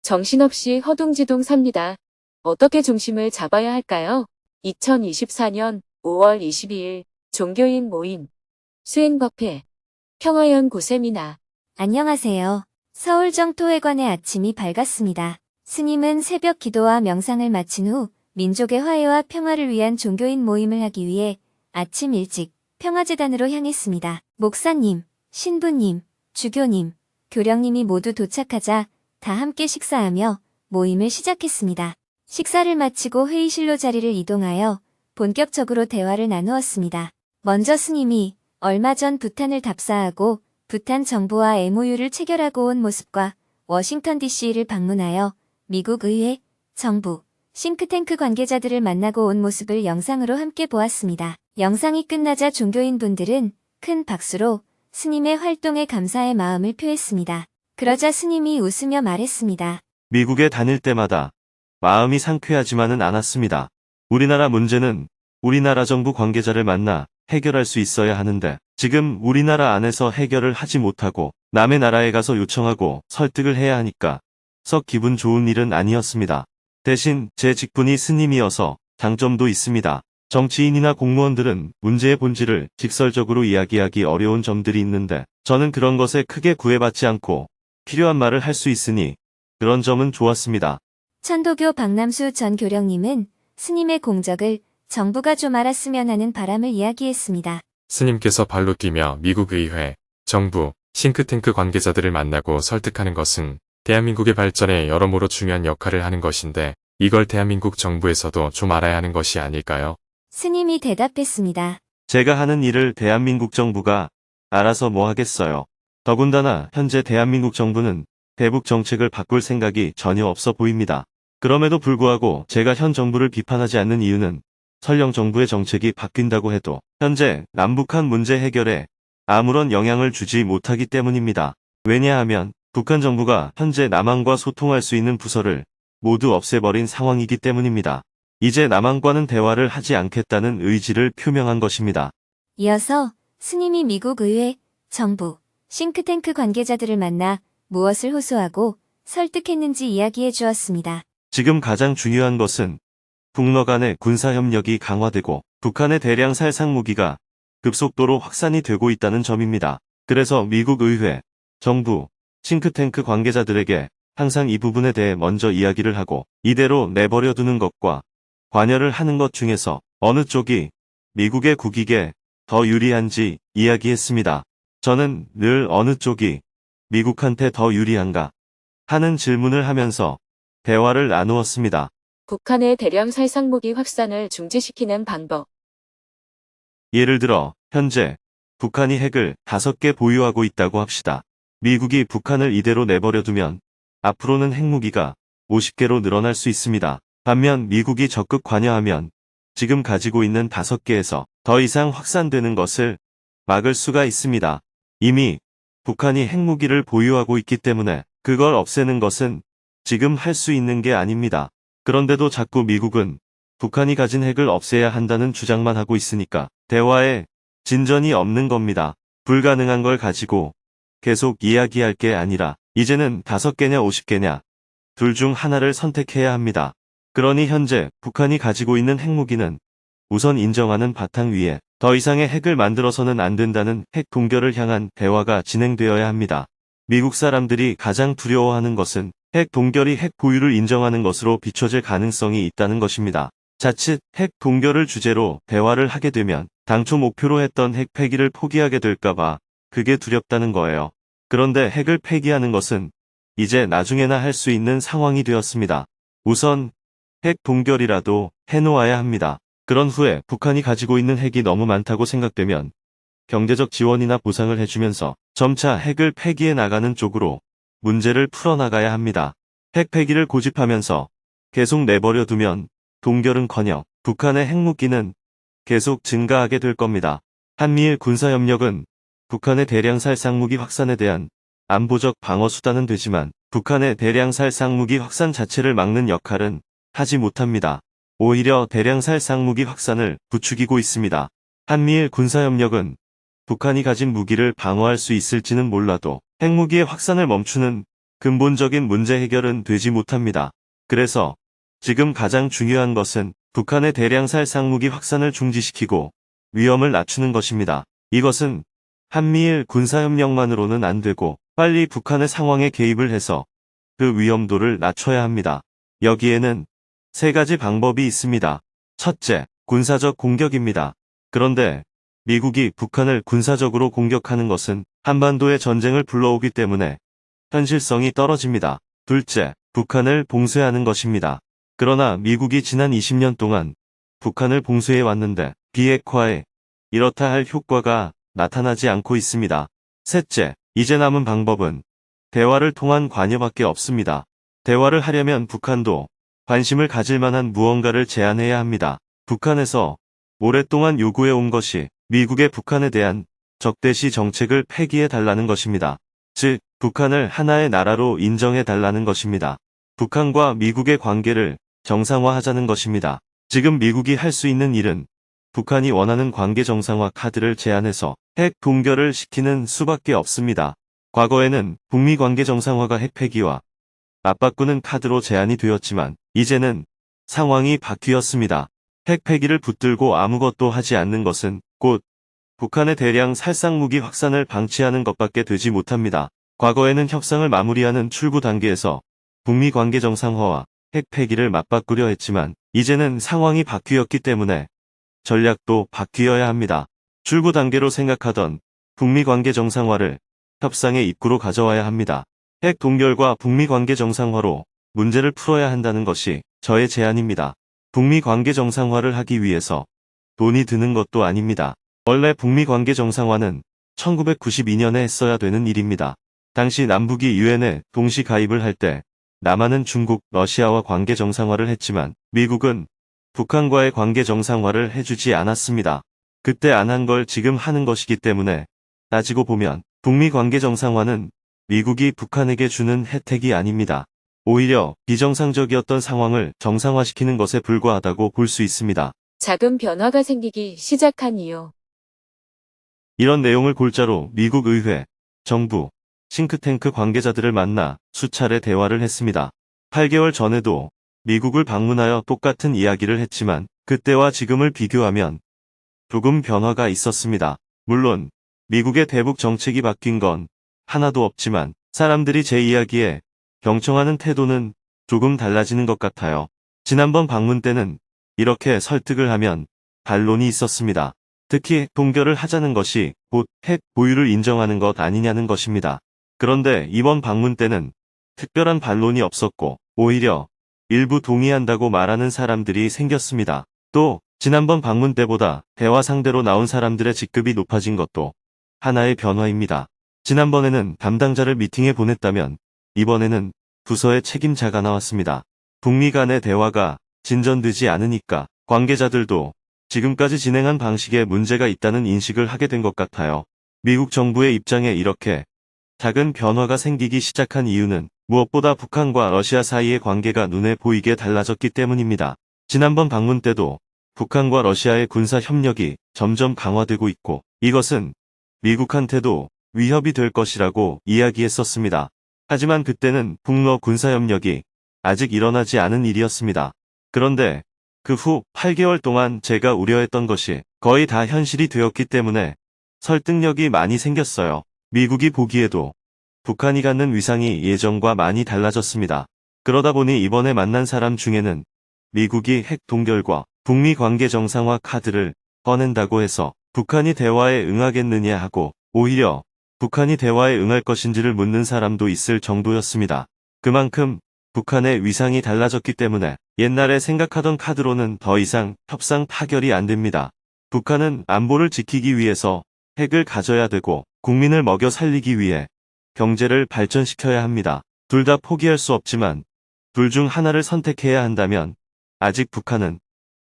정신없이 허둥지둥 삽니다. 어떻게 중심을 잡아야 할까요? 2024년 5월 22일 종교인 모임 수행법회 평화연 고세미나. 안녕하세요. 서울정토회관의 아침이 밝았습니다. 스님은 새벽 기도와 명상을 마친 후 민족의 화해와 평화를 위한 종교인 모임을 하기 위해 아침 일찍 평화재단으로 향했습니다. 목사님, 신부님, 주교님, 교령님이 모두 도착하자 다 함께 식사하며 모임을 시작했습니다. 식사를 마치고 회의실로 자리를 이동하여 본격적으로 대화를 나누었습니다. 먼저 스님이 얼마 전 부탄을 답사하고 부탄 정부와 MOU를 체결하고 온 모습과 워싱턴 DC를 방문하여 미국 의회, 정부, 싱크탱크 관계자들을 만나고 온 모습을 영상으로 함께 보았습니다. 영상이 끝나자 종교인분들은 큰 박수로 스님의 활동에 감사의 마음을 표했습니다. 그러자 스님이 웃으며 말했습니다. 미국에 다닐 때마다 마음이 상쾌하지만은 않았습니다. 우리나라 문제는 우리나라 정부 관계자를 만나 해결할 수 있어야 하는데 지금 우리나라 안에서 해결을 하지 못하고 남의 나라에 가서 요청하고 설득을 해야 하니까 썩 기분 좋은 일은 아니었습니다. 대신 제 직분이 스님이어서 장점도 있습니다. 정치인이나 공무원들은 문제의 본질을 직설적으로 이야기하기 어려운 점들이 있는데 저는 그런 것에 크게 구애받지 않고 필요한 말을 할 수 있으니 그런 점은 좋았습니다. 천도교 박남수 전 교령님은 스님의 공적을 정부가 좀 알았으면 하는 바람을 이야기했습니다. 스님께서 발로 뛰며 미국 의회, 정부, 싱크탱크 관계자들을 만나고 설득하는 것은 대한민국의 발전에 여러모로 중요한 역할을 하는 것인데 이걸 대한민국 정부에서도 좀 알아야 하는 것이 아닐까요? 스님이 대답했습니다. 제가 하는 일을 대한민국 정부가 알아서 뭐 하겠어요. 더군다나 현재 대한민국 정부는 대북 정책을 바꿀 생각이 전혀 없어 보입니다. 그럼에도 불구하고 제가 현 정부를 비판하지 않는 이유는 설령 정부의 정책이 바뀐다고 해도 현재 남북한 문제 해결에 아무런 영향을 주지 못하기 때문입니다. 왜냐하면 북한 정부가 현재 남한과 소통할 수 있는 부서를 모두 없애버린 상황이기 때문입니다. 이제 남한과는 대화를 하지 않겠다는 의지를 표명한 것입니다. 이어서 스님이 미국 의회, 정부, 싱크탱크 관계자들을 만나 무엇을 호소하고 설득했는지 이야기해 주었습니다. 지금 가장 중요한 것은 북러 간의 군사협력이 강화되고 북한의 대량 살상 무기가 급속도로 확산이 되고 있다는 점입니다. 그래서 미국 의회, 정부, 싱크탱크 관계자들에게 항상 이 부분에 대해 먼저 이야기를 하고 이대로 내버려 두는 것과 관여를 하는 것 중에서 어느 쪽이 미국의 국익에 더 유리한지 이야기했습니다. 저는 늘 어느 쪽이 미국한테 더 유리한가 하는 질문을 하면서 대화를 나누었습니다. 북한의 대량 살상무기 확산을 중지시키는 방법. 예를 들어 현재 북한이 핵을 5개 보유하고 있다고 합시다. 미국이 북한을 이대로 내버려두면 앞으로는 핵무기가 50개로 늘어날 수 있습니다. 반면 미국이 적극 관여하면 지금 가지고 있는 5개에서 더 이상 확산되는 것을 막을 수가 있습니다. 이미 북한이 핵무기를 보유하고 있기 때문에 그걸 없애는 것은 지금 할 수 있는 게 아닙니다. 그런데도 자꾸 미국은 북한이 가진 핵을 없애야 한다는 주장만 하고 있으니까 대화에 진전이 없는 겁니다. 불가능한 걸 가지고 계속 이야기할 게 아니라 이제는 5개냐 50개냐 둘 중 하나를 선택해야 합니다. 그러니 현재 북한이 가지고 있는 핵무기는 우선 인정하는 바탕 위에 더 이상의 핵을 만들어서는 안 된다는 핵 동결을 향한 대화가 진행되어야 합니다. 미국 사람들이 가장 두려워하는 것은 핵 동결이 핵 보유를 인정하는 것으로 비춰질 가능성이 있다는 것입니다. 자칫 핵 동결을 주제로 대화를 하게 되면 당초 목표로 했던 핵 폐기를 포기하게 될까봐 그게 두렵다는 거예요. 그런데 핵을 폐기하는 것은 이제 나중에나 할 수 있는 상황이 되었습니다. 우선 핵 동결이라도 해놓아야 합니다. 그런 후에 북한이 가지고 있는 핵이 너무 많다고 생각되면 경제적 지원이나 보상을 해주면서 점차 핵을 폐기해 나가는 쪽으로 문제를 풀어나가야 합니다. 핵 폐기를 고집하면서 계속 내버려 두면 동결은커녕 북한의 핵무기는 계속 증가하게 될 겁니다. 한미일 군사협력은 북한의 대량 살상무기 확산에 대한 안보적 방어수단은 되지만 북한의 대량살 쌍무기 확산 자체를 막는 역할은 하지 못합니다. 오히려 대량살 쌍무기 확산을 부추기고 있습니다. 한미일 군사협력은 북한이 가진 무기를 방어할 수 있을지는 몰라도 핵무기의 확산을 멈추는 근본적인 문제 해결은 되지 못합니다. 그래서 지금 가장 중요한 것은 북한의 대량살 쌍무기 확산을 중지시키고 위험을 낮추는 것입니다. 이것은 한미일 군사협력만으로는 안 되고 빨리 북한의 상황에 개입을 해서 그 위험도를 낮춰야 합니다. 여기에는 세 가지 방법이 있습니다. 첫째, 군사적 공격입니다. 그런데 미국이 북한을 군사적으로 공격하는 것은 한반도의 전쟁을 불러오기 때문에 현실성이 떨어집니다. 둘째, 북한을 봉쇄하는 것입니다. 그러나 미국이 지난 20년 동안 북한을 봉쇄해 왔는데 비핵화에 이렇다 할 효과가 나타나지 않고 있습니다. 셋째, 이제 남은 방법은 대화를 통한 관여밖에 없습니다. 대화를 하려면 북한도 관심을 가질 만한 무언가를 제안해야 합니다. 북한에서 오랫동안 요구해 온 것이 미국의 북한에 대한 적대시 정책을 폐기해 달라는 것입니다. 즉, 북한을 하나의 나라로 인정해 달라는 것입니다. 북한과 미국의 관계를 정상화하자는 것입니다. 지금 미국이 할 수 있는 일은 북한이 원하는 관계 정상화 카드를 제안해서 핵 동결을 시키는 수밖에 없습니다. 과거에는 북미 관계 정상화가 핵 폐기와 맞바꾸는 카드로 제안이 되었지만 이제는 상황이 바뀌었습니다. 핵 폐기를 붙들고 아무것도 하지 않는 것은 곧 북한의 대량 살상무기 확산을 방치하는 것밖에 되지 못합니다. 과거에는 협상을 마무리하는 출구 단계에서 북미 관계 정상화와 핵 폐기를 맞바꾸려 했지만 이제는 상황이 바뀌었기 때문에 전략도 바뀌어야 합니다. 출구 단계로 생각하던 북미 관계 정상화를 협상의 입구로 가져와야 합니다. 핵 동결과 북미 관계 정상화로 문제를 풀어야 한다는 것이 저의 제안입니다. 북미 관계 정상화를 하기 위해서 돈이 드는 것도 아닙니다. 원래 북미 관계 정상화는 1992년에 했어야 되는 일입니다. 당시 남북이 유엔에 동시 가입을 할 때 남한은 중국, 러시아와 관계 정상화를 했지만 미국은 북한과의 관계 정상화를 해주지 않았습니다. 그때 안 한 걸 지금 하는 것이기 때문에 따지고 보면 북미 관계 정상화는 미국이 북한에게 주는 혜택이 아닙니다. 오히려 비정상적이었던 상황을 정상화시키는 것에 불과하다고 볼 수 있습니다. 작은 변화가 생기기 시작한 이유. 이런 내용을 골자로 미국 의회, 정부, 싱크탱크 관계자들을 만나 수차례 대화를 했습니다. 8개월 전에도 미국을 방문하여 똑같은 이야기를 했지만 그때와 지금을 비교하면 조금 변화가 있었습니다. 물론 미국의 대북 정책이 바뀐 건 하나도 없지만 사람들이 제 이야기에 경청하는 태도는 조금 달라지는 것 같아요. 지난번 방문 때는 이렇게 설득을 하면 반론이 있었습니다. 특히 핵 동결을 하자는 것이 곧 핵 보유를 인정하는 것 아니냐는 것입니다. 그런데 이번 방문 때는 특별한 반론이 없었고 오히려 일부 동의한다고 말하는 사람들이 생겼습니다. 또 지난번 방문 때보다 대화 상대로 나온 사람들의 직급이 높아진 것도 하나의 변화입니다. 지난번에는 담당자를 미팅에 보냈다면 이번에는 부서의 책임자가 나왔습니다. 북미 간의 대화가 진전되지 않으니까 관계자들도 지금까지 진행한 방식에 문제가 있다는 인식을 하게 된 것 같아요. 미국 정부의 입장에 이렇게 작은 변화가 생기기 시작한 이유는 무엇보다 북한과 러시아 사이의 관계가 눈에 보이게 달라졌기 때문입니다. 지난번 방문 때도 북한과 러시아의 군사 협력이 점점 강화되고 있고 이것은 미국한테도 위협이 될 것이라고 이야기했었습니다. 하지만 그때는 북러 군사 협력이 아직 일어나지 않은 일이었습니다. 그런데 그 후 8개월 동안 제가 우려했던 것이 거의 다 현실이 되었기 때문에 설득력이 많이 생겼어요. 미국이 보기에도 북한이 갖는 위상이 예전과 많이 달라졌습니다. 그러다 보니 이번에 만난 사람 중에는 미국이 핵 동결과 북미 관계 정상화 카드를 꺼낸다고 해서 북한이 대화에 응하겠느냐 하고 오히려 북한이 대화에 응할 것인지를 묻는 사람도 있을 정도였습니다. 그만큼 북한의 위상이 달라졌기 때문에 옛날에 생각하던 카드로는 더 이상 협상 타결이 안 됩니다. 북한은 안보를 지키기 위해서 핵을 가져야 되고 국민을 먹여 살리기 위해 경제를 발전시켜야 합니다. 둘 다 포기할 수 없지만 둘 중 하나를 선택해야 한다면 아직 북한은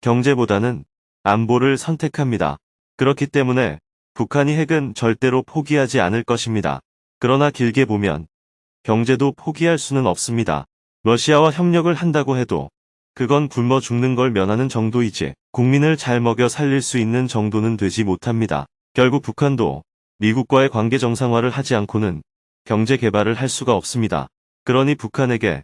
경제보다는 안보를 선택합니다. 그렇기 때문에 북한이 핵은 절대로 포기하지 않을 것입니다. 그러나 길게 보면 경제도 포기할 수는 없습니다. 러시아와 협력을 한다고 해도 그건 굶어 죽는 걸 면하는 정도이지 국민을 잘 먹여 살릴 수 있는 정도는 되지 못합니다. 결국 북한도 미국과의 관계 정상화를 하지 않고는 경제 개발을 할 수가 없습니다. 그러니 북한에게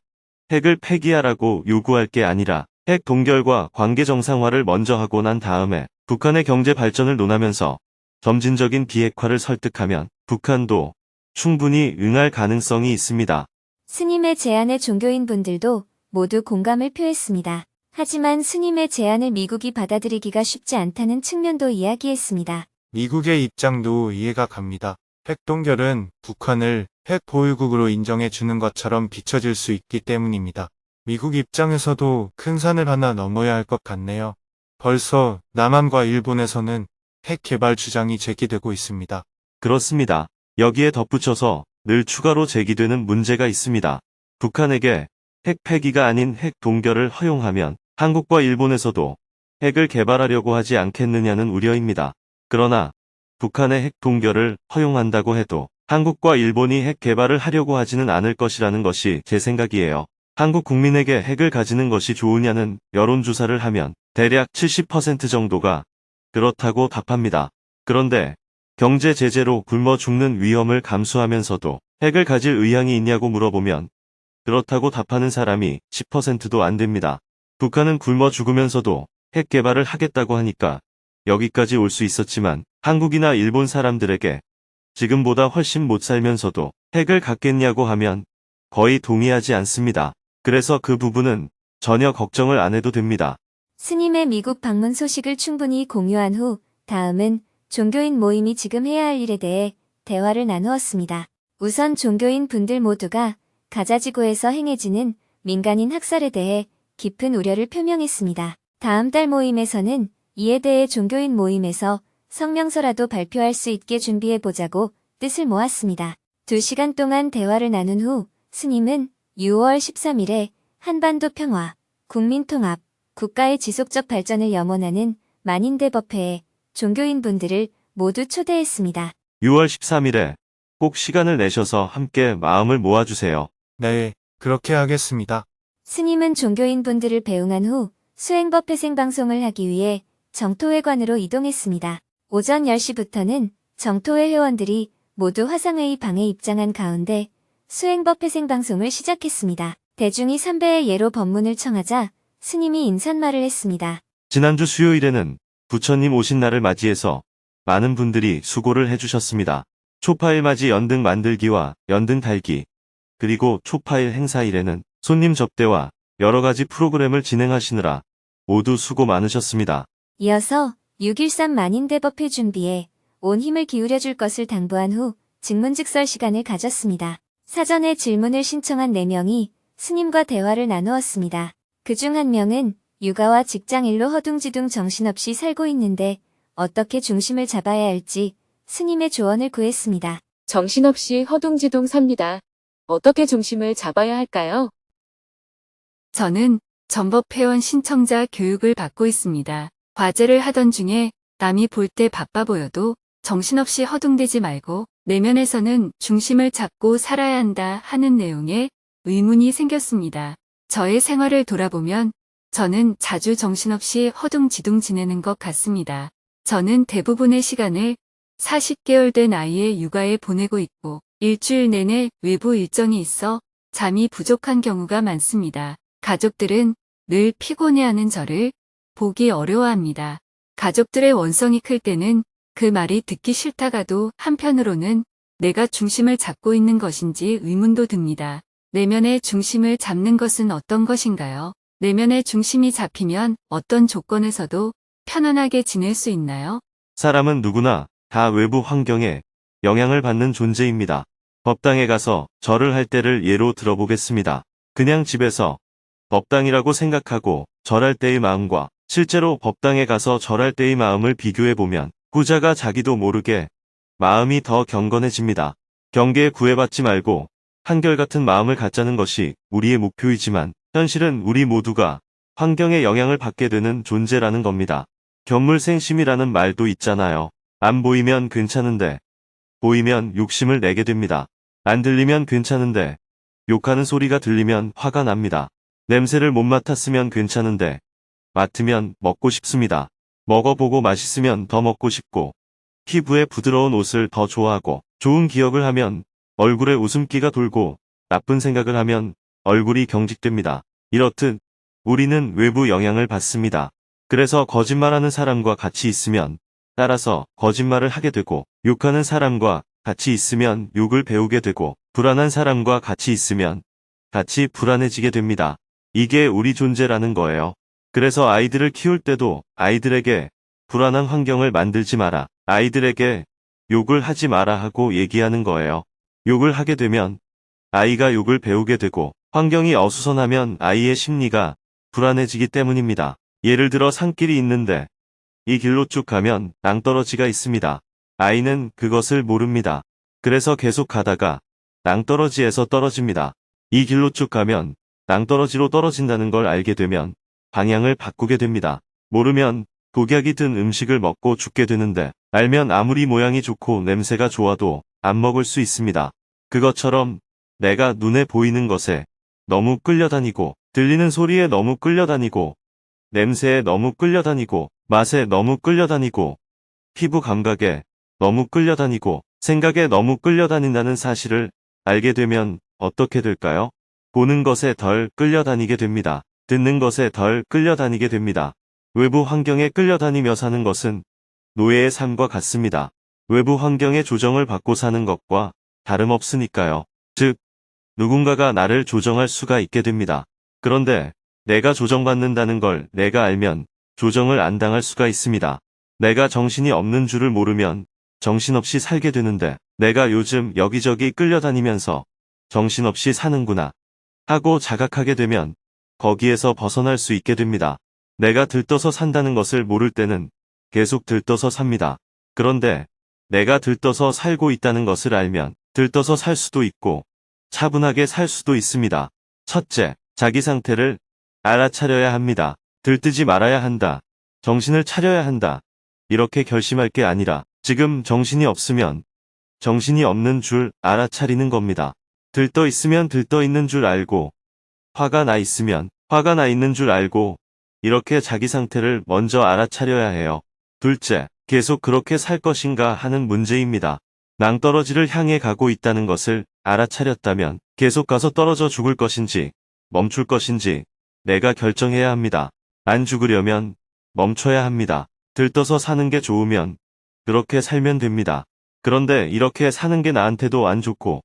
핵을 폐기하라고 요구할 게 아니라 핵 동결과 관계 정상화를 먼저 하고 난 다음에 북한의 경제 발전을 논하면서 점진적인 비핵화를 설득하면 북한도 충분히 응할 가능성이 있습니다. 스님의 제안에 종교인분들도 모두 공감을 표했습니다. 하지만 스님의 제안을 미국이 받아들이기가 쉽지 않다는 측면도 이야기했습니다. 미국의 입장도 이해가 갑니다. 핵 동결은 북한을 핵 보유국으로 인정해 주는 것처럼 비춰질 수 있기 때문입니다. 미국 입장에서도 큰 산을 하나 넘어야 할 것 같네요. 벌써 남한과 일본에서는 핵 개발 주장이 제기되고 있습니다. 그렇습니다. 여기에 덧붙여서 늘 추가로 제기되는 문제가 있습니다. 북한에게 핵 폐기가 아닌 핵 동결을 허용하면 한국과 일본에서도 핵을 개발하려고 하지 않겠느냐는 우려입니다. 그러나 북한의 핵 동결을 허용한다고 해도 한국과 일본이 핵 개발을 하려고 하지는 않을 것이라는 것이 제 생각이에요. 한국 국민에게 핵을 가지는 것이 좋으냐는 여론조사를 하면 대략 70% 정도가 그렇다고 답합니다. 그런데 경제 제재로 굶어 죽는 위험을 감수하면서도 핵을 가질 의향이 있냐고 물어보면 그렇다고 답하는 사람이 10%도 안 됩니다. 북한은 굶어 죽으면서도 핵 개발을 하겠다고 하니까 여기까지 올 수 있었지만 한국이나 일본 사람들에게 지금보다 훨씬 못 살면서도 핵을 갖겠냐고 하면 거의 동의하지 않습니다. 그래서 그 부분은 전혀 걱정을 안 해도 됩니다. 스님의 미국 방문 소식을 충분히 공유한 후 다음은 종교인 모임이 지금 해야 할 일에 대해 대화를 나누었습니다. 우선 종교인 분들 모두가 가자지구에서 행해지는 민간인 학살에 대해 깊은 우려를 표명했습니다. 다음 달 모임에서는 이에 대해 종교인 모임에서 성명서라도 발표할 수 있게 준비해보자고 뜻을 모았습니다. 2시간 동안 대화를 나눈 후 스님은 6월 13일에 한반도 평화, 국민통합, 국가의 지속적 발전을 염원하는 만인대법회에 종교인분들을 모두 초대했습니다. 6월 13일에 꼭 시간을 내셔서 함께 마음을 모아주세요. 네, 그렇게 하겠습니다. 스님은 종교인분들을 배웅한 후 수행법 회생 방송을 하기 위해 정토회관으로 이동했습니다. 오전 10시부터는 정토회 회원들이 모두 화상회의 방에 입장한 가운데 수행법 회생 방송을 시작했습니다. 대중이 삼배의 예로 법문을 청하자 스님이 인사말을 했습니다. 지난주 수요일에는 부처님 오신 날을 맞이해서 많은 분들이 수고를 해주셨습니다. 초파일 맞이 연등 만들기와 연등 달기, 그리고 초파일 행사일에는 손님 접대와 여러 가지 프로그램을 진행하시느라 모두 수고 많으셨습니다. 이어서 6.13 만인대법회 준비에 온 힘을 기울여줄 것을 당부한 후 직문직설 시간을 가졌습니다. 사전에 질문을 신청한 4명이 스님과 대화를 나누었습니다. 그중 한 명은 육아와 직장일로 허둥지둥 정신없이 살고 있는데 어떻게 중심을 잡아야 할지 스님의 조언을 구했습니다. 정신없이 허둥지둥 삽니다. 어떻게 중심을 잡아야 할까요? 저는 전법회원 신청자 교육을 받고 있습니다. 과제를 하던 중에 남이 볼 때 바빠 보여도 정신없이 허둥대지 말고 내면에서는 중심을 잡고 살아야 한다 하는 내용의 의문이 생겼습니다. 저의 생활을 돌아보면 저는 자주 정신없이 허둥지둥 지내는 것 같습니다. 저는 대부분의 시간을 40개월 된 아이의 육아에 보내고 있고 일주일 내내 외부 일정이 있어 잠이 부족한 경우가 많습니다. 가족들은 늘 피곤해하는 저를 보기 어려워합니다. 가족들의 원성이 클 때는 그 말이 듣기 싫다가도 한편으로는 내가 중심을 잡고 있는 것인지 의문도 듭니다. 내면의 중심을 잡는 것은 어떤 것인가요? 내면의 중심이 잡히면 어떤 조건에서도 편안하게 지낼 수 있나요? 사람은 누구나 다 외부 환경에 영향을 받는 존재입니다. 법당에 가서 절을 할 때를 예로 들어보겠습니다. 그냥 집에서 법당이라고 생각하고 절할 때의 마음과 실제로 법당에 가서 절할 때의 마음을 비교해보면 구자가 자기도 모르게 마음이 더 경건해집니다. 경계에 구애받지 말고 한결같은 마음을 갖자는 것이 우리의 목표이지만 현실은 우리 모두가 환경에 영향을 받게 되는 존재라는 겁니다. 견물생심이라는 말도 있잖아요. 안 보이면 괜찮은데 보이면 욕심을 내게 됩니다. 안 들리면 괜찮은데 욕하는 소리가 들리면 화가 납니다. 냄새를 못 맡았으면 괜찮은데 맡으면 먹고 싶습니다. 먹어보고 맛있으면 더 먹고 싶고 피부에 부드러운 옷을 더 좋아하고 좋은 기억을 하면 얼굴에 웃음기가 돌고 나쁜 생각을 하면 얼굴이 경직됩니다. 이렇듯 우리는 외부 영향을 받습니다. 그래서 거짓말하는 사람과 같이 있으면 따라서 거짓말을 하게 되고 욕하는 사람과 같이 있으면 욕을 배우게 되고 불안한 사람과 같이 있으면 같이 불안해지게 됩니다. 이게 우리 존재라는 거예요. 그래서 아이들을 키울 때도 아이들에게 불안한 환경을 만들지 마라. 아이들에게 욕을 하지 마라 하고 얘기하는 거예요. 욕을 하게 되면 아이가 욕을 배우게 되고 환경이 어수선하면 아이의 심리가 불안해지기 때문입니다. 예를 들어 산길이 있는데 이 길로 쭉 가면 낭떠러지가 있습니다. 아이는 그것을 모릅니다. 그래서 계속 가다가 낭떠러지에서 떨어집니다. 이 길로 쭉 가면 낭떠러지로 떨어진다는 걸 알게 되면 방향을 바꾸게 됩니다. 모르면 독약이 든 음식을 먹고 죽게 되는데 알면 아무리 모양이 좋고 냄새가 좋아도 안 먹을 수 있습니다. 그것처럼 내가 눈에 보이는 것에 너무 끌려다니고 들리는 소리에 너무 끌려다니고 냄새에 너무 끌려다니고 맛에 너무 끌려다니고 피부 감각에 너무 끌려다니고 생각에 너무 끌려다닌다는 사실을 알게 되면 어떻게 될까요? 보는 것에 덜 끌려다니게 됩니다. 듣는 것에 덜 끌려다니게 됩니다. 외부 환경에 끌려다니며 사는 것은 노예의 삶과 같습니다. 외부 환경의 조정을 받고 사는 것과 다름없으니까요. 즉, 누군가가 나를 조정할 수가 있게 됩니다. 그런데 내가 조정받는다는 걸 내가 알면 조정을 안 당할 수가 있습니다. 내가 정신이 없는 줄을 모르면 정신없이 살게 되는데 내가 요즘 여기저기 끌려다니면서 정신없이 사는구나 하고 자각하게 되면 거기에서 벗어날 수 있게 됩니다. 내가 들떠서 산다는 것을 모를 때는 계속 들떠서 삽니다. 그런데 내가 들떠서 살고 있다는 것을 알면 들떠서 살 수도 있고 차분하게 살 수도 있습니다. 첫째, 자기 상태를 알아차려야 합니다. 들뜨지 말아야 한다. 정신을 차려야 한다. 이렇게 결심할 게 아니라 지금 정신이 없으면 정신이 없는 줄 알아차리는 겁니다. 들떠 있으면 들떠 있는 줄 알고 화가 나 있으면 화가 나 있는 줄 알고 이렇게 자기 상태를 먼저 알아차려야 해요. 둘째, 계속 그렇게 살 것인가 하는 문제입니다. 낭떠러지를 향해 가고 있다는 것을 알아차렸다면 계속 가서 떨어져 죽을 것인지 멈출 것인지 내가 결정해야 합니다. 안 죽으려면 멈춰야 합니다. 들떠서 사는 게 좋으면 그렇게 살면 됩니다. 그런데 이렇게 사는 게 나한테도 안 좋고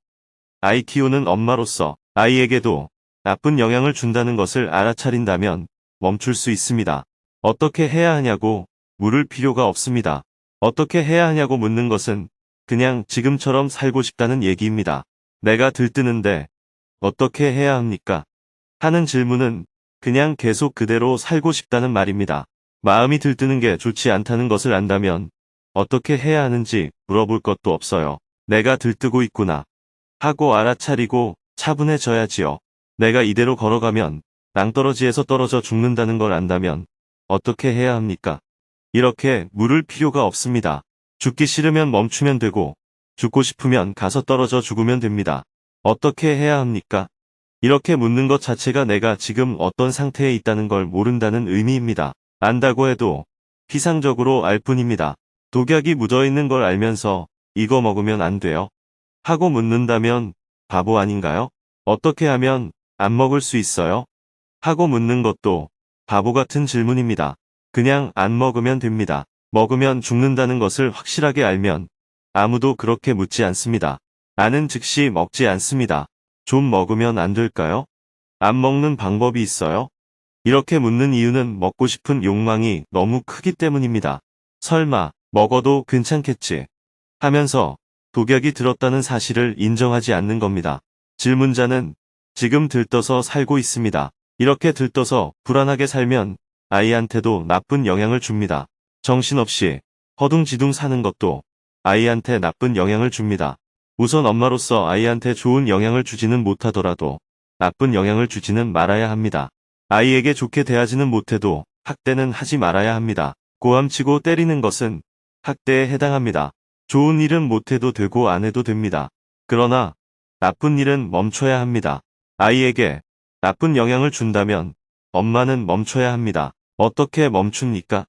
아이 키우는 엄마로서 아이에게도 나쁜 영향을 준다는 것을 알아차린다면 멈출 수 있습니다. 어떻게 해야 하냐고 물을 필요가 없습니다. 어떻게 해야 하냐고 묻는 것은 그냥 지금처럼 살고 싶다는 얘기입니다. 내가 들뜨는데 어떻게 해야 합니까? 하는 질문은 그냥 계속 그대로 살고 싶다는 말입니다. 마음이 들뜨는 게 좋지 않다는 것을 안다면 어떻게 해야 하는지 물어볼 것도 없어요. 내가 들뜨고 있구나 하고 알아차리고 차분해져야지요. 내가 이대로 걸어가면 낭떠러지에서 떨어져 죽는다는 걸 안다면 어떻게 해야 합니까? 이렇게 물을 필요가 없습니다. 죽기 싫으면 멈추면 되고 죽고 싶으면 가서 떨어져 죽으면 됩니다. 어떻게 해야 합니까? 이렇게 묻는 것 자체가 내가 지금 어떤 상태에 있다는 걸 모른다는 의미입니다. 안다고 해도 피상적으로 알 뿐입니다. 독약이 묻어있는 걸 알면서 이거 먹으면 안 돼요? 하고 묻는다면 바보 아닌가요? 어떻게 하면 안 먹을 수 있어요? 하고 묻는 것도 바보 같은 질문입니다. 그냥 안 먹으면 됩니다. 먹으면 죽는다는 것을 확실하게 알면 아무도 그렇게 묻지 않습니다. 아는 즉시 먹지 않습니다. 좀 먹으면 안 될까요? 안 먹는 방법이 있어요? 이렇게 묻는 이유는 먹고 싶은 욕망이 너무 크기 때문입니다. 설마 먹어도 괜찮겠지 하면서 독약이 들었다는 사실을 인정하지 않는 겁니다. 질문자는 지금 들떠서 살고 있습니다. 이렇게 들떠서 불안하게 살면 아이한테도 나쁜 영향을 줍니다. 정신없이 허둥지둥 사는 것도 아이한테 나쁜 영향을 줍니다. 우선 엄마로서 아이한테 좋은 영향을 주지는 못하더라도 나쁜 영향을 주지는 말아야 합니다. 아이에게 좋게 대하지는 못해도 학대는 하지 말아야 합니다. 고함치고 때리는 것은 학대에 해당합니다. 좋은 일은 못해도 되고 안 해도 됩니다. 그러나 나쁜 일은 멈춰야 합니다. 아이에게 나쁜 영향을 준다면 엄마는 멈춰야 합니다. 어떻게 멈춥니까?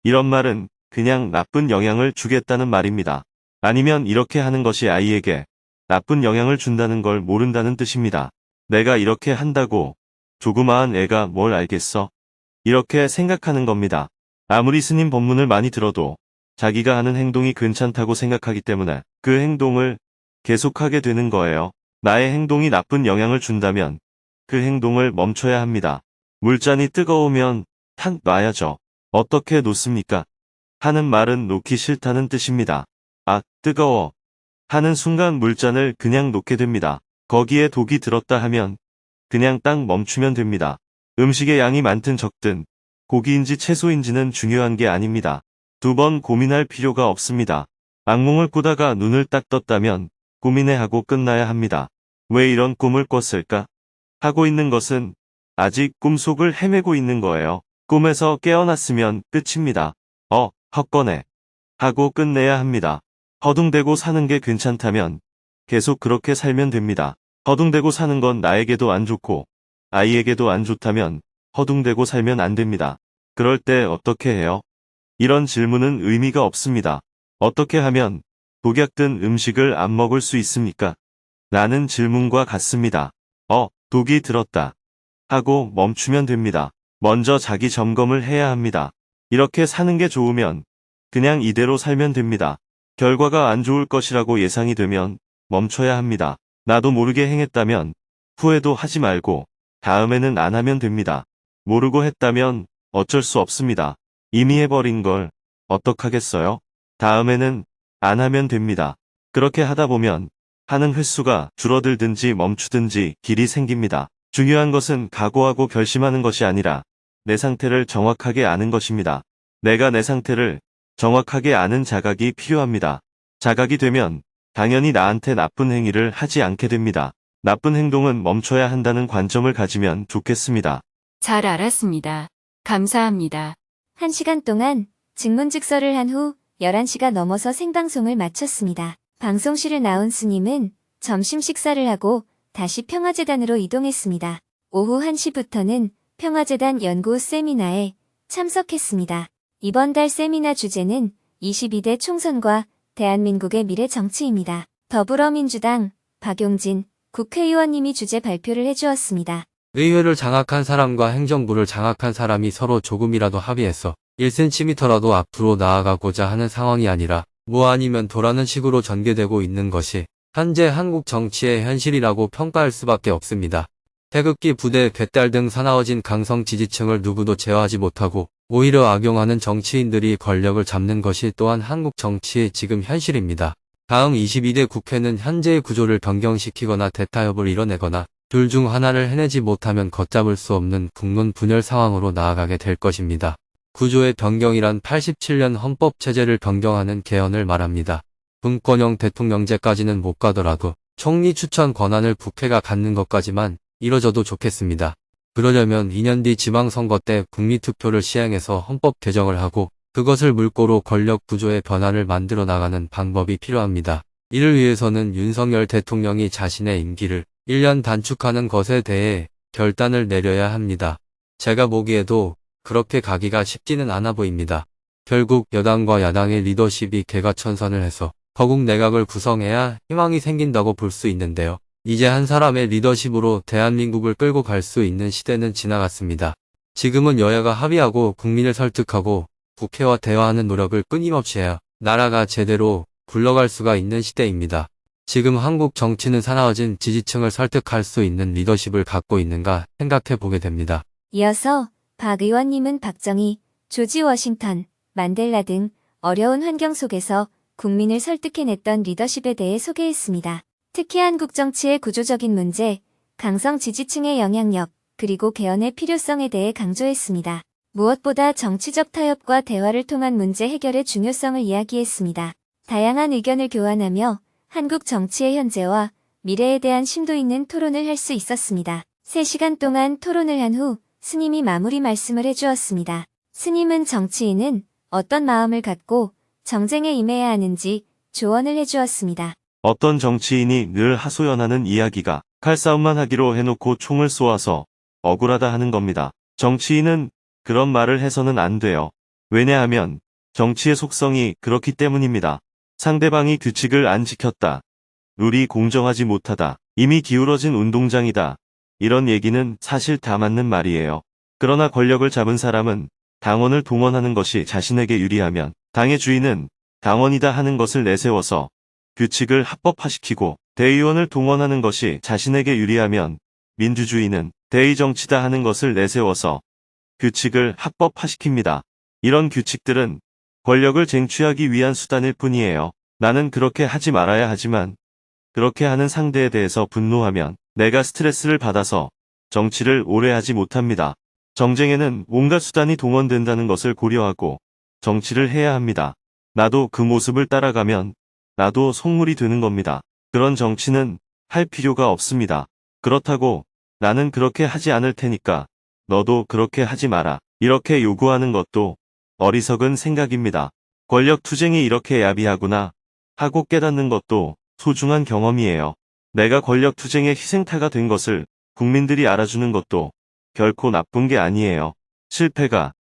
이런 말은 그냥 나쁜 영향을 주겠다는 말입니다. 아니면 이렇게 하는 것이 아이에게 나쁜 영향을 준다는 걸 모른다는 뜻입니다. 내가 이렇게 한다고 조그마한 애가 뭘 알겠어? 이렇게 생각하는 겁니다. 아무리 스님 법문을 많이 들어도 자기가 하는 행동이 괜찮다고 생각하기 때문에 그 행동을 계속하게 되는 거예요. 나의 행동이 나쁜 영향을 준다면 그 행동을 멈춰야 합니다. 물잔이 뜨거우면 탁 놔야죠. 어떻게 놓습니까? 하는 말은 놓기 싫다는 뜻입니다. 아, 뜨거워. 하는 순간 물잔을 그냥 놓게 됩니다. 거기에 독이 들었다 하면 그냥 딱 멈추면 됩니다. 음식의 양이 많든 적든 고기인지 채소인지는 중요한 게 아닙니다. 2번 고민할 필요가 없습니다. 악몽을 꾸다가 눈을 딱 떴다면 고민해하고 끝나야 합니다. 왜 이런 꿈을 꿨을까? 하고 있는 것은 아직 꿈속을 헤매고 있는 거예요. 꿈에서 깨어났으면 끝입니다. 헛거네. 하고 끝내야 합니다. 허둥대고 사는 게 괜찮다면 계속 그렇게 살면 됩니다. 허둥대고 사는 건 나에게도 안 좋고 아이에게도 안 좋다면 허둥대고 살면 안 됩니다. 그럴 때 어떻게 해요? 이런 질문은 의미가 없습니다. 어떻게 하면 독약 든 음식을 안 먹을 수 있습니까? 라는 질문과 같습니다. 독이 들었다. 하고 멈추면 됩니다. 먼저 자기 점검을 해야 합니다. 이렇게 사는 게 좋으면 그냥 이대로 살면 됩니다. 결과가 안 좋을 것이라고 예상이 되면 멈춰야 합니다. 나도 모르게 행했다면 후회도 하지 말고 다음에는 안 하면 됩니다. 모르고 했다면 어쩔 수 없습니다. 이미 해버린 걸 어떡하겠어요? 다음에는 안 하면 됩니다. 그렇게 하다 보면 하는 횟수가 줄어들든지 멈추든지 길이 생깁니다. 중요한 것은 각오하고 결심하는 것이 아니라 내 상태를 정확하게 아는 것입니다. 내가 내 상태를 정확하게 아는 자각이 필요합니다. 자각이 되면 당연히 나한테 나쁜 행위를 하지 않게 됩니다. 나쁜 행동은 멈춰야 한다는 관점을 가지면 좋겠습니다. 잘 알았습니다. 감사합니다. 1시간 동안 증문즉서를 한 후 11시가 넘어서 생방송을 마쳤습니다. 방송실을 나온 스님은 점심 식사를 하고 다시 평화재단으로 이동했습니다. 오후 1시부터는 평화재단 연구 세미나에 참석했습니다. 이번 달 세미나 주제는 22대 총선과 대한민국의 미래 정치입니다. 더불어민주당 박용진 국회의원님이 주제 발표를 해주었습니다. 의회를 장악한 사람과 행정부를 장악한 사람이 서로 조금이라도 합의해서 1cm라도 앞으로 나아가고자 하는 상황이 아니라 뭐 아니면 도라는 식으로 전개되고 있는 것이 현재 한국 정치의 현실이라고 평가할 수밖에 없습니다. 태극기 부대 배달 등 사나워진 강성 지지층을 누구도 제어하지 못하고 오히려 악용하는 정치인들이 권력을 잡는 것이 또한 한국 정치의 지금 현실입니다. 다음 22대 국회는 현재의 구조를 변경시키거나 대타협을 이뤄내거나 둘 중 하나를 해내지 못하면 걷잡을 수 없는 국론 분열 상황으로 나아가게 될 것입니다. 구조의 변경이란 87년 헌법체제를 변경하는 개헌을 말합니다. 분권형 대통령제까지는 못 가더라도 총리 추천 권한을 국회가 갖는 것까지만 이뤄져도 좋겠습니다. 그러려면 2년 뒤 지방선거 때 국민투표를 시행해서 헌법 개정을 하고 그것을 물꼬로 권력 구조의 변화를 만들어 나가는 방법이 필요합니다. 이를 위해서는 윤석열 대통령이 자신의 임기를 1년 단축하는 것에 대해 결단을 내려야 합니다. 제가 보기에도 그렇게 가기가 쉽지는 않아 보입니다. 결국 여당과 야당의 리더십이 개과천선을 해서 거국 내각을 구성해야 희망이 생긴다고 볼 수 있는데요. 이제 한 사람의 리더십으로 대한민국을 끌고 갈 수 있는 시대는 지나갔습니다. 지금은 여야가 합의하고 국민을 설득하고 국회와 대화하는 노력을 끊임없이 해야 나라가 제대로 굴러갈 수가 있는 시대입니다. 지금 한국 정치는 사나워진 지지층을 설득할 수 있는 리더십을 갖고 있는가 생각해 보게 됩니다. 이어서 박 의원님은 박정희, 조지 워싱턴, 만델라 등 어려운 환경 속에서 국민을 설득해냈던 리더십에 대해 소개했습니다. 특히 한국 정치의 구조적인 문제, 강성 지지층의 영향력, 그리고 개헌의 필요성에 대해 강조했습니다. 무엇보다 정치적 타협과 대화를 통한 문제 해결의 중요성을 이야기했습니다. 다양한 의견을 교환하며 한국 정치의 현재와 미래에 대한 심도 있는 토론을 할 수 있었습니다. 3시간 동안 토론을 한 후 스님이 마무리 말씀을 해주었습니다. 스님은 정치인은 어떤 마음을 갖고 정쟁에 임해야 하는지 조언을 해주었습니다. 어떤 정치인이 늘 하소연하는 이야기가 칼싸움만 하기로 해놓고 총을 쏘아서 억울하다 하는 겁니다. 정치인은 그런 말을 해서는 안 돼요. 왜냐하면 정치의 속성이 그렇기 때문입니다. 상대방이 규칙을 안 지켰다. 룰이 공정하지 못하다. 이미 기울어진 운동장이다. 이런 얘기는 사실 다 맞는 말이에요. 그러나 권력을 잡은 사람은 당원을 동원하는 것이 자신에게 유리하면 당의 주인은 당원이다 하는 것을 내세워서 규칙을 합법화시키고 대의원을 동원하는 것이 자신에게 유리하면 민주주의는 대의정치다 하는 것을 내세워서 규칙을 합법화시킵니다. 이런 규칙들은 권력을 쟁취하기 위한 수단일 뿐이에요. 나는 그렇게 하지 말아야 하지만 그렇게 하는 상대에 대해서 분노하면 내가 스트레스를 받아서 정치를 오래 하지 못합니다. 정쟁에는 온갖 수단이 동원된다는 것을 고려하고 정치를 해야 합니다. 나도 그 모습을 따라가면 나도 속물이 되는 겁니다. 그런 정치는 할 필요가 없습니다. 그렇다고 나는 그렇게 하지 않을 테니까 너도 그렇게 하지 마라. 이렇게 요구하는 것도 어리석은 생각입니다. 권력 투쟁이 이렇게 야비하구나 하고 깨닫는 것도 소중한 경험이에요. 내가 권력 투쟁의 희생타가 된 것을 국민들이 알아주는 것도 결코 나쁜 게 아니에요. 실패가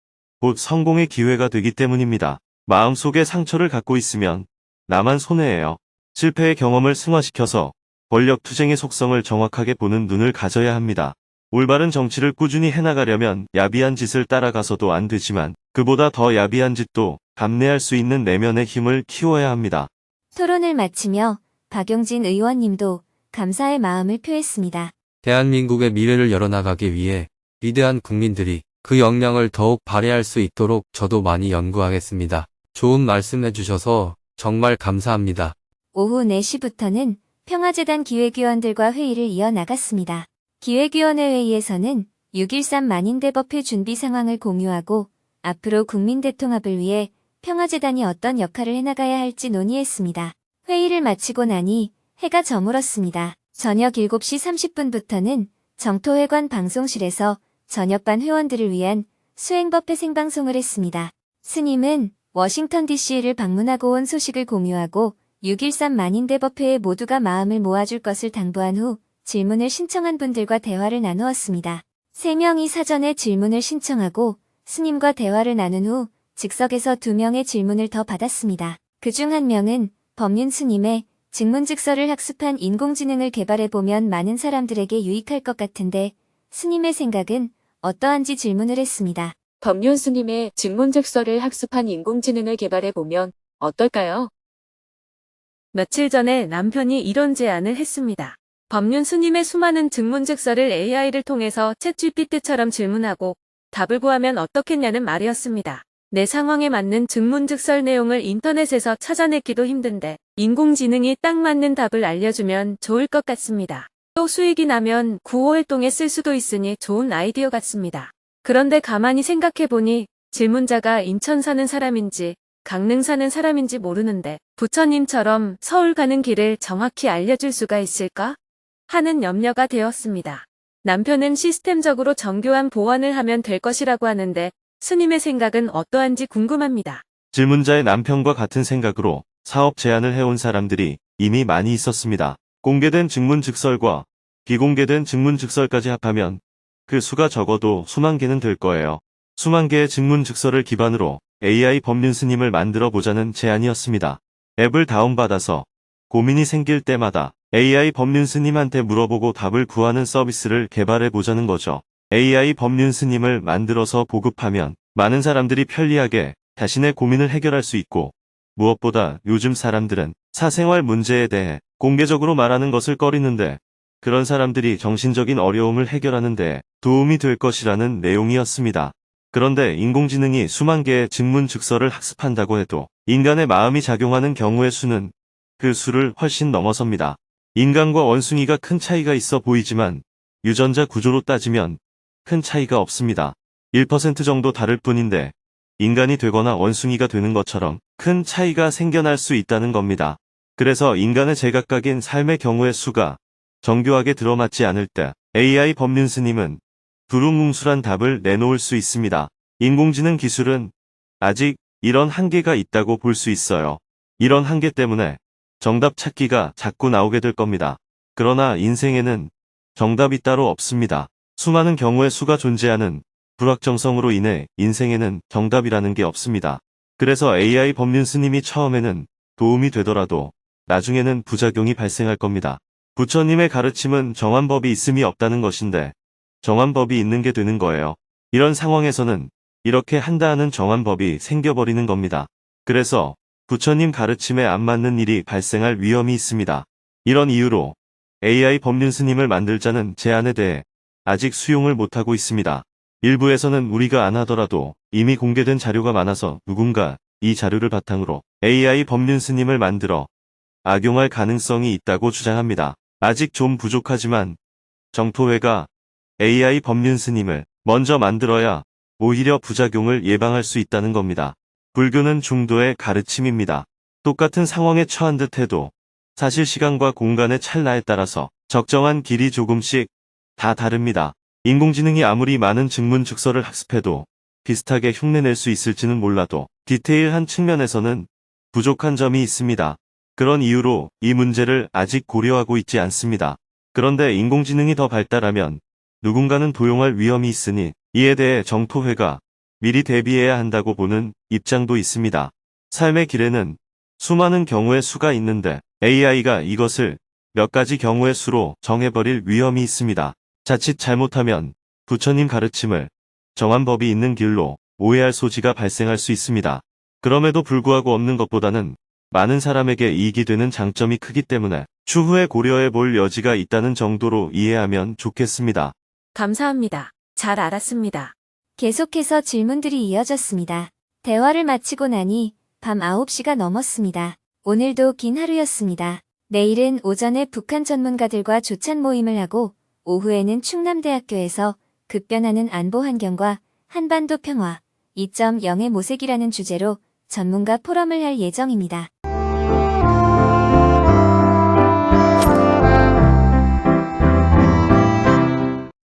곧 성공의 기회가 되기 때문입니다. 마음속에 상처를 갖고 있으면 나만 손해예요. 실패의 경험을 승화시켜서 권력 투쟁의 속성을 정확하게 보는 눈을 가져야 합니다. 올바른 정치를 꾸준히 해나가려면 야비한 짓을 따라가서도 안 되지만 그보다 더 야비한 짓도 감내할 수 있는 내면의 힘을 키워야 합니다. 토론을 마치며 박용진 의원님도 감사의 마음을 표했습니다. 대한민국의 미래를 열어나가기 위해 위대한 국민들이 그 역량을 더욱 발휘할 수 있도록 저도 많이 연구하겠습니다. 좋은 말씀 해주셔서 정말 감사합니다. 오후 4시부터는 평화재단 기획위원들과 회의를 이어나갔습니다. 기획위원회 회의에서는 6.13 만인대법회 준비 상황을 공유하고 앞으로 국민 대통합을 위해 평화재단이 어떤 역할을 해나가야 할지 논의했습니다. 회의를 마치고 나니 해가 저물었습니다. 저녁 7시 30분부터는 정토회관 방송실에서 저녁반 회원들을 위한 수행법회 생방송을 했습니다. 스님은 워싱턴 DC를 방문하고 온 소식을 공유하고 6.13 만인대법회에 모두가 마음을 모아줄 것을 당부한 후 질문을 신청한 분들과 대화를 나누었습니다. 3명이 사전에 질문을 신청하고 스님과 대화를 나눈 후 즉석에서 2명의 질문을 더 받았습니다. 그중 1명은 법륜 스님의 증문즉서를 학습한 인공지능을 개발해보면 많은 사람들에게 유익할 것 같은데 스님의 생각은 어떠한지 질문을 했습니다. 법륜 스님의 증문즉서를 학습한 인공지능을 개발해보면 어떨까요? 며칠 전에 남편이 이런 제안을 했습니다. 법륜 스님의 수많은 증문즉서를 AI를 통해서 챗GPT처럼 질문하고 답을 구하면 어떻겠냐는 말이었습니다. 내 상황에 맞는 증문즉설 내용을 인터넷에서 찾아내기도 힘든데 인공지능이 딱 맞는 답을 알려주면 좋을 것 같습니다. 또 수익이 나면 구호 활동에 쓸 수도 있으니 좋은 아이디어 같습니다. 그런데 가만히 생각해보니 질문자가 인천 사는 사람인지 강릉 사는 사람인지 모르는데 부처님처럼 서울 가는 길을 정확히 알려줄 수가 있을까? 하는 염려가 되었습니다. 남편은 시스템적으로 정교한 보완을 하면 될 것이라고 하는데 스님의 생각은 어떠한지 궁금합니다. 질문자의 남편과 같은 생각으로 사업 제안을 해온 사람들이 이미 많이 있었습니다. 공개된 증문즉설과 비공개된 증문즉설까지 합하면 그 수가 적어도 수만 개는 될 거예요. 수만 개의 증문즉설을 기반으로 AI 법륜 스님을 만들어 보자는 제안이었습니다. 앱을 다운받아서 고민이 생길 때마다 AI 법륜 스님한테 물어보고 답을 구하는 서비스를 개발해 보자는 거죠. AI 법륜 스님을 만들어서 보급하면 많은 사람들이 편리하게 자신의 고민을 해결할 수 있고 무엇보다 요즘 사람들은 사생활 문제에 대해 공개적으로 말하는 것을 꺼리는데 그런 사람들이 정신적인 어려움을 해결하는 데 도움이 될 것이라는 내용이었습니다. 그런데 인공지능이 수만 개의 증문즉서를 학습한다고 해도 인간의 마음이 작용하는 경우의 수는 그 수를 훨씬 넘어섭니다. 인간과 원숭이가 큰 차이가 있어 보이지만 유전자 구조로 따지면 큰 차이가 없습니다. 1% 정도 다를 뿐인데 인간이 되거나 원숭이가 되는 것처럼 큰 차이가 생겨날 수 있다는 겁니다. 그래서 인간의 제각각인 삶의 경우의 수가 정교하게 들어맞지 않을 때 AI 법륜 스님은 두루뭉술한 답을 내놓을 수 있습니다. 인공지능 기술은 아직 이런 한계가 있다고 볼 수 있어요. 이런 한계 때문에 정답 찾기가 자꾸 나오게 될 겁니다. 그러나 인생에는 정답이 따로 없습니다. 수많은 경우의 수가 존재하는 불확정성으로 인해 인생에는 정답이라는 게 없습니다. 그래서 AI 법륜 스님이 처음에는 도움이 되더라도 나중에는 부작용이 발생할 겁니다. 부처님의 가르침은 정한 법이 있음이 없다는 것인데 정한 법이 있는 게 되는 거예요. 이런 상황에서는 이렇게 한다 하는 정한 법이 생겨버리는 겁니다. 그래서 부처님 가르침에 안 맞는 일이 발생할 위험이 있습니다. 이런 이유로 AI 법륜 스님을 만들자는 제안에 대해 아직 수용을 못하고 있습니다. 일부에서는 우리가 안 하더라도 이미 공개된 자료가 많아서 누군가 이 자료를 바탕으로 AI 법륜 스님을 만들어 악용할 가능성이 있다고 주장합니다. 아직 좀 부족하지만 정토회가 AI 법륜 스님을 먼저 만들어야 오히려 부작용을 예방할 수 있다는 겁니다. 불교는 중도의 가르침입니다. 똑같은 상황에 처한 듯 해도 사실 시간과 공간의 찰나에 따라서 적정한 길이 조금씩 다 다릅니다. 인공지능이 아무리 많은 증문즉서를 학습해도 비슷하게 흉내낼 수 있을지는 몰라도 디테일한 측면에서는 부족한 점이 있습니다. 그런 이유로 이 문제를 아직 고려하고 있지 않습니다. 그런데 인공지능이 더 발달하면 누군가는 도용할 위험이 있으니 이에 대해 정토회가 미리 대비해야 한다고 보는 입장도 있습니다. 삶의 길에는 수많은 경우의 수가 있는데 AI가 이것을 몇 가지 경우의 수로 정해버릴 위험이 있습니다. 자칫 잘못하면 부처님 가르침을 정한 법이 있는 길로 오해할 소지가 발생할 수 있습니다. 그럼에도 불구하고 없는 것보다는 많은 사람에게 이익이 되는 장점이 크기 때문에 추후에 고려해 볼 여지가 있다는 정도로 이해하면 좋겠습니다. 감사합니다. 잘 알았습니다. 계속해서 질문들이 이어졌습니다. 대화를 마치고 나니 밤 9시가 넘었습니다. 오늘도 긴 하루였습니다. 내일은 오전에 북한 전문가들과 조찬 모임을 하고 오후에는 충남대학교에서 급변하는 안보 환경과 한반도 평화 2.0의 모색이라는 주제로 전문가 포럼을 할 예정입니다.